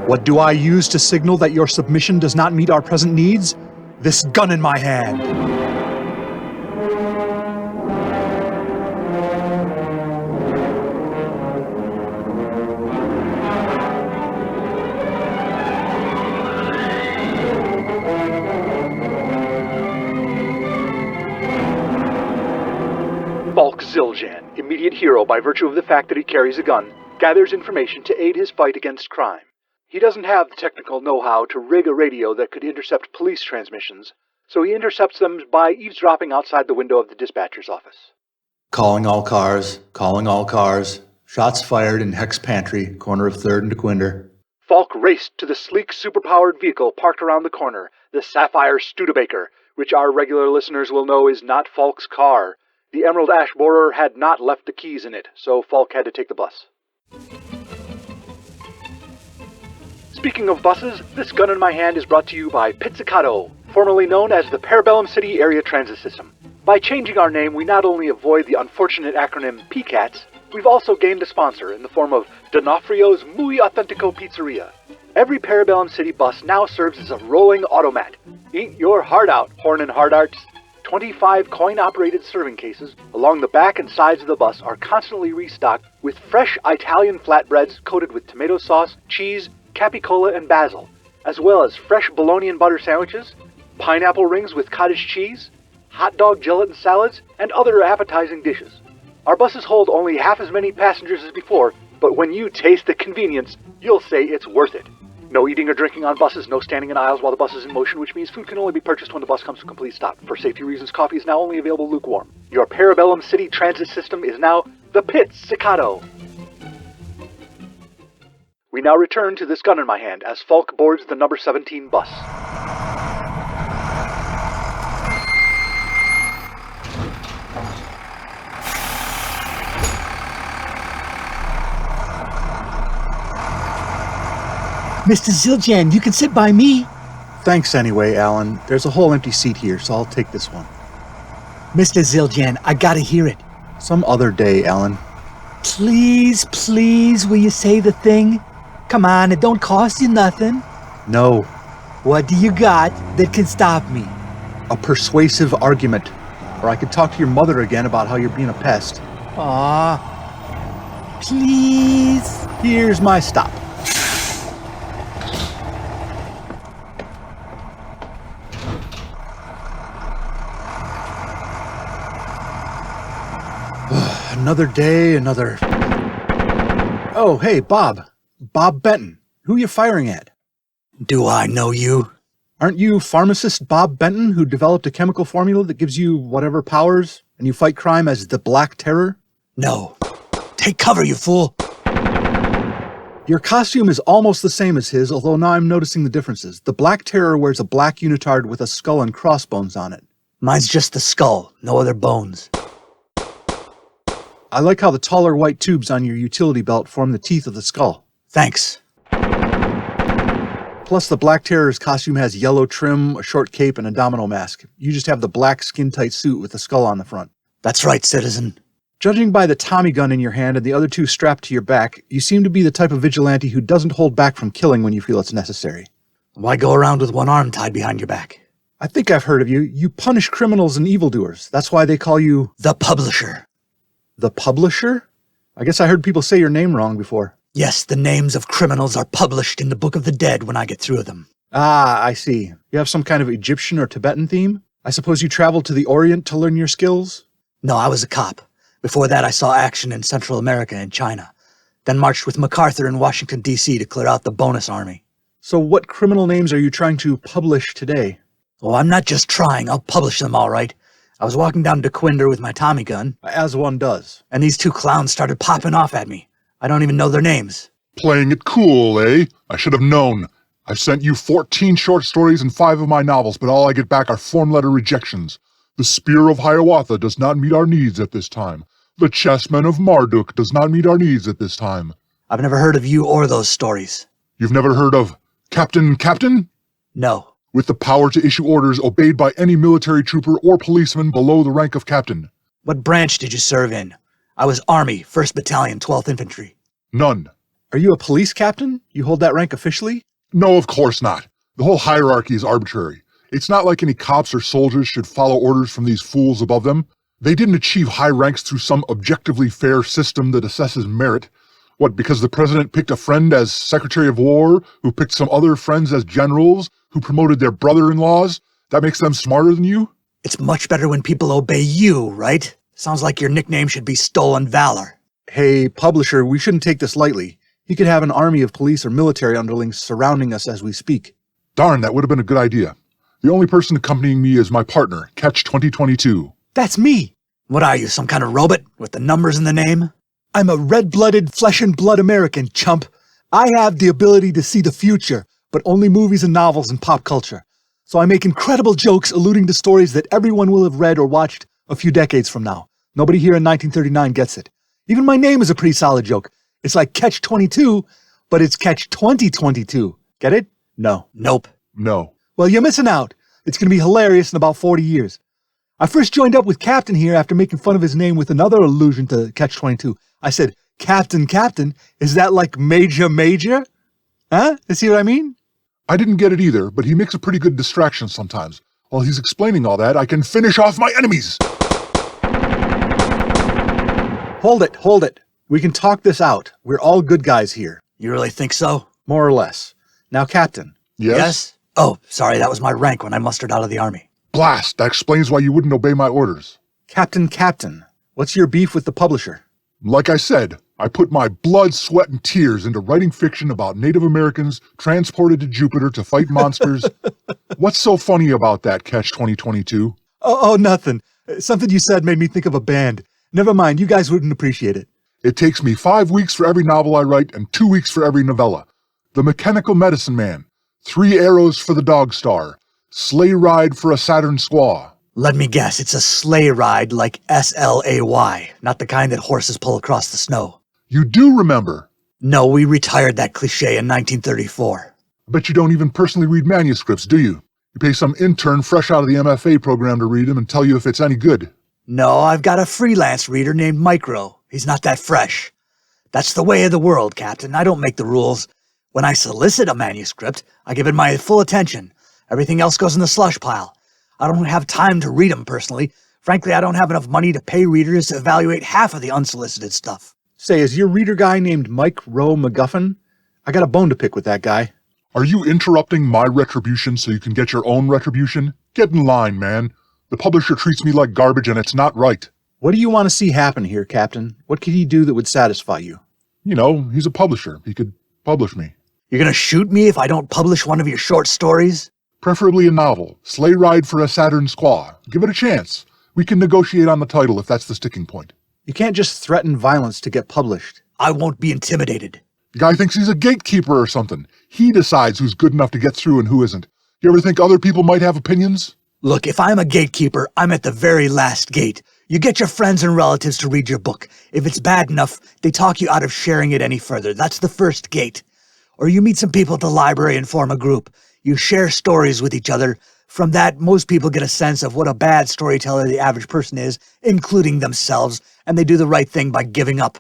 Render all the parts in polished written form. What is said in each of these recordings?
What do I use to signal that your submission does not meet our present needs? This gun in my hand. Falk Zildjian, immediate hero by virtue of the fact that he carries a gun, gathers information to aid his fight against crime. He doesn't have the technical know-how to rig a radio that could intercept police transmissions, so he intercepts them by eavesdropping outside the window of the dispatcher's office. Calling all cars, calling all cars. Shots fired in Hex Pantry, corner of 3rd and DeQuinder. Falk raced to the sleek, super-powered vehicle parked around the corner, the Sapphire Studebaker, which our regular listeners will know is not Falk's car. The Emerald Ash Borer had not left the keys in it, so Falk had to take the bus. Speaking of buses, this gun in my hand is brought to you by Pizzicato, formerly known as the Parabellum City Area Transit System. By changing our name, we not only avoid the unfortunate acronym PCATS, we've also gained a sponsor in the form of D'Onofrio's Muy Authentico Pizzeria. Every Parabellum City bus now serves as a rolling automat. Eat your heart out, Horn and Hardarts. 25 coin-operated serving cases along the back and sides of the bus are constantly restocked with fresh Italian flatbreads coated with tomato sauce, cheese, capicola, and basil, as well as fresh bologna and butter sandwiches, pineapple rings with cottage cheese, hot dog gelatin salads, and other appetizing dishes. Our buses hold only half as many passengers as before, but when you taste the convenience, you'll say it's worth it. No eating or drinking on buses, no standing in aisles while the bus is in motion, which means food can only be purchased when the bus comes to a complete stop. For safety reasons, coffee is now only available lukewarm. Your Parabellum City transit system is now the Pizzicato. We now return to this gun in my hand as Falk boards the number 17 bus. Mr. Zildjian, you can sit by me. Thanks anyway, Alan. There's a whole empty seat here, so I'll take this one. Mr. Zildjian, I gotta hear it. Some other day, Alan. Please, please, will you say the thing? Come on, it don't cost you nothing. No. What do you got that can stop me? A persuasive argument. Or I could talk to your mother again about how you're being a pest. Aw. Please. Here's my stop. Another day, another... Oh, hey, Bob. Bob Benton. Who you firing at? Do I know you? Aren't you pharmacist Bob Benton, who developed a chemical formula that gives you whatever powers, and you fight crime as the Black Terror? No. Take cover, you fool. Your costume is almost the same as his, although now I'm noticing the differences. The Black Terror wears a black unitard with a skull and crossbones on it. Mine's just the skull, no other bones. I like how the taller white tubes on your utility belt form the teeth of the skull. Thanks. Plus, the Black Terror's costume has yellow trim, a short cape, and a domino mask. You just have the black skin-tight suit with the skull on the front. That's right, citizen. Judging by the Tommy gun in your hand and the other two strapped to your back, you seem to be the type of vigilante who doesn't hold back from killing when you feel it's necessary. Why go around with one arm tied behind your back? I think I've heard of you. You punish criminals and evildoers. That's why they call you... The Publisher. The Publisher? I guess I heard people say your name wrong before. Yes, the names of criminals are published in the Book of the Dead when I get through with them. Ah, I see. You have some kind of Egyptian or Tibetan theme? I suppose you traveled to the Orient to learn your skills? No, I was a cop. Before that, I saw action in Central America and China. Then marched with MacArthur in Washington, D.C. to clear out the bonus army. So what criminal names are you trying to publish today? Oh, I'm not just trying. I'll publish them all right. I was walking down DeQuinder with my Tommy gun. As one does. And these two clowns started popping off at me. I don't even know their names. Playing it cool, eh? I should have known. I've sent you 14 short stories and 5 of my novels, but all I get back are form letter rejections. The Spear of Hiawatha does not meet our needs at this time. The Chessmen of Marduk does not meet our needs at this time. I've never heard of you or those stories. You've never heard of Captain? No. With the power to issue orders obeyed by any military trooper or policeman below the rank of captain. What branch did you serve in? I was Army, 1st Battalion, 12th Infantry. None. Are you a police captain? You hold that rank officially? No, of course not. The whole hierarchy is arbitrary. It's not like any cops or soldiers should follow orders from these fools above them. They didn't achieve high ranks through some objectively fair system that assesses merit. What, because the president picked a friend as Secretary of War, who picked some other friends as generals, who promoted their brother-in-laws? That makes them smarter than you? It's much better when people obey you, right? Sounds like your nickname should be Stolen Valor. Hey, publisher, we shouldn't take this lightly. He could have an army of police or military underlings surrounding us as we speak. Darn, that would have been a good idea. The only person accompanying me is my partner, Catch 2022. That's me! What are you, some kind of robot with the numbers in the name? I'm a red-blooded, flesh-and-blood American, chump. I have the ability to see the future, but only movies and novels and pop culture. So I make incredible jokes alluding to stories that everyone will have read or watched a few decades from now. Nobody here in 1939 gets it. Even my name is a pretty solid joke. It's like Catch 22, but it's Catch 2022. Get it? No. Nope. No. Well, you're missing out. It's going to be hilarious in about 40 years. I first joined up with Captain here after making fun of his name with another allusion to Catch 22. I said, Captain, is that like Major? Huh? You see what I mean? I didn't get it either, but he makes a pretty good distraction sometimes. While he's explaining all that, I can finish off my enemies! Hold it. We can talk this out. We're all good guys here. You really think so? More or less. Now, Captain. Yes? Oh, sorry, that was my rank when I mustered out of the army. Blast! That explains why you wouldn't obey my orders. Captain, what's your beef with the publisher? Like I said, I put my blood, sweat, and tears into writing fiction about Native Americans transported to Jupiter to fight monsters. What's so funny about that, Catch 2022? Oh, nothing. Something you said made me think of a band. Never mind, you guys wouldn't appreciate it. It takes me 5 weeks for every novel I write and 2 weeks for every novella. The Mechanical Medicine Man, 3 Arrows for the Dog Star, Sleigh Ride for a Saturn Squaw. Let me guess, it's a sleigh ride like S-L-A-Y, not the kind that horses pull across the snow. You do remember. No, we retired that cliche in 1934. I bet you don't even personally read manuscripts, do you? You pay some intern fresh out of the MFA program to read them and tell you if it's any good. No, I've got a freelance reader named Micro. He's not that fresh. That's the way of the world, Captain. I don't make the rules. When I solicit a manuscript, I give it my full attention. Everything else goes in the slush pile. I don't have time to read them personally. Frankly, I don't have enough money to pay readers to evaluate half of the unsolicited stuff. Say, is your reader guy named Mike Rowe McGuffin? I got a bone to pick with that guy. Are you interrupting my retribution so you can get your own retribution? Get in line, man. The publisher treats me like garbage and it's not right. What do you want to see happen here, Captain? What could he do that would satisfy you? You know, he's a publisher. He could publish me. You're gonna shoot me if I don't publish one of your short stories? Preferably a novel. Sleigh Ride for a Saturn Squaw. Give it a chance. We can negotiate on the title if that's the sticking point. You can't just threaten violence to get published. I won't be intimidated. The guy thinks he's a gatekeeper or something. He decides who's good enough to get through and who isn't. You ever think other people might have opinions? Look, if I'm a gatekeeper, I'm at the very last gate. You get your friends and relatives to read your book. If it's bad enough, they talk you out of sharing it any further. That's the first gate. Or you meet some people at the library and form a group. You share stories with each other. From that, most people get a sense of what a bad storyteller the average person is, including themselves, and they do the right thing by giving up.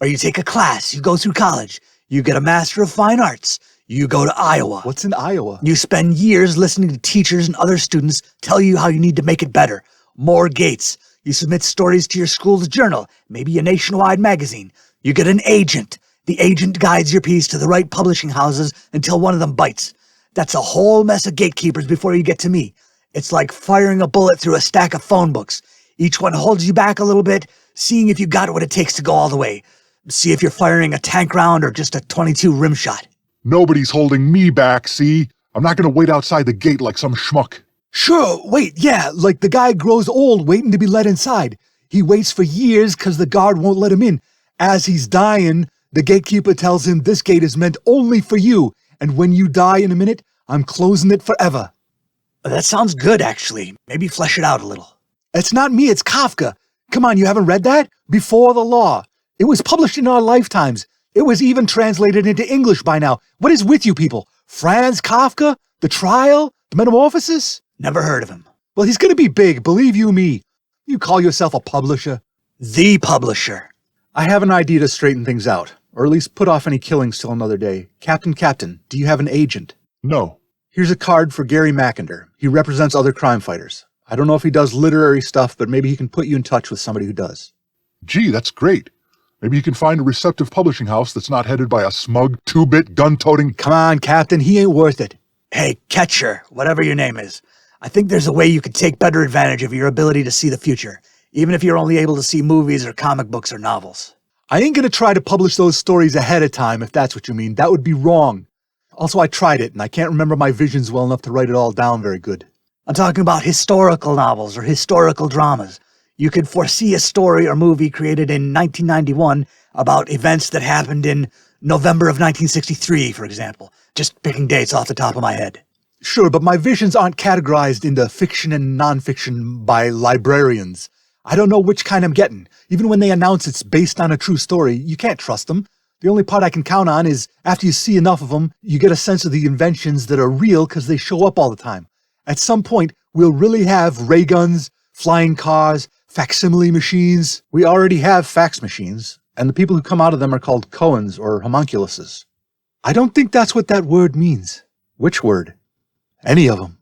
Or you take a class, you go through college, you get a Master of Fine Arts, you go to Iowa. What's in Iowa? You spend years listening to teachers and other students tell you how you need to make it better. More gates. You submit stories to your school's journal, maybe a nationwide magazine. You get an agent. The agent guides your piece to the right publishing houses until one of them bites. That's a whole mess of gatekeepers before you get to me. It's like firing a bullet through a stack of phone books. Each one holds you back a little bit, seeing if you got what it takes to go all the way. See if you're firing a tank round or just a .22 rim shot. Nobody's holding me back, see? I'm not gonna wait outside the gate like some schmuck. Sure, wait, yeah, like the guy grows old waiting to be let inside. He waits for years because the guard won't let him in. As he's dying, the gatekeeper tells him this gate is meant only for you, and when you die in a minute, I'm closing it forever. That sounds good, actually. Maybe flesh it out a little. It's not me, it's Kafka. Come on, you haven't read that? Before the Law. It was published in our lifetimes. It was even translated into English by now. What is with you people? Franz Kafka? The Trial? The Metamorphosis? Never heard of him. Well, he's gonna be big, believe you me. You call yourself a publisher? The publisher. I have an idea to straighten things out. Or at least put off any killings till another day. Captain, do you have an agent? No. Here's a card for Gary Mackinder. He represents other crime fighters. I don't know if he does literary stuff, but maybe he can put you in touch with somebody who does. Gee, that's great. Maybe you can find a receptive publishing house that's not headed by a smug, two-bit, gun-toting... Come on, Captain, he ain't worth it. Hey, Catcher, whatever your name is, I think there's a way you could take better advantage of your ability to see the future, even if you're only able to see movies or comic books or novels. I ain't gonna try to publish those stories ahead of time, if that's what you mean. That would be wrong. Also, I tried it, and I can't remember my visions well enough to write it all down very good. I'm talking about historical novels or historical dramas. You could foresee a story or movie created in 1991 about events that happened in November of 1963, for example. Just picking dates off the top of my head. Sure, but my visions aren't categorized into fiction and nonfiction by librarians. I don't know which kind I'm getting. Even when they announce it's based on a true story, you can't trust them. The only part I can count on is after you see enough of them, you get a sense of the inventions that are real because they show up all the time. At some point, we'll really have ray guns, flying cars, facsimile machines. We already have fax machines, and the people who come out of them are called koans or homunculuses. I don't think that's what that word means. Which word? Any of them.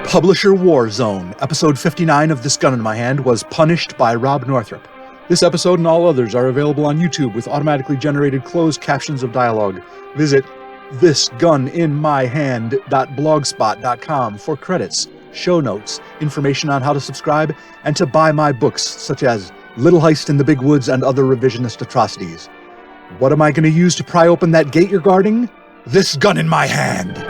Publisher War Zone, episode 59 of This Gun in My Hand, was punished by Rob Northrop. This episode and all others are available on YouTube with automatically generated closed captions of dialogue. Visit thisguninmyhand.blogspot.com for credits, show notes, information on how to subscribe, and to buy my books, such as Little Heist in the Big Woods and Other Revisionist Atrocities. What am I going to use to pry open that gate you're guarding? This gun in my hand!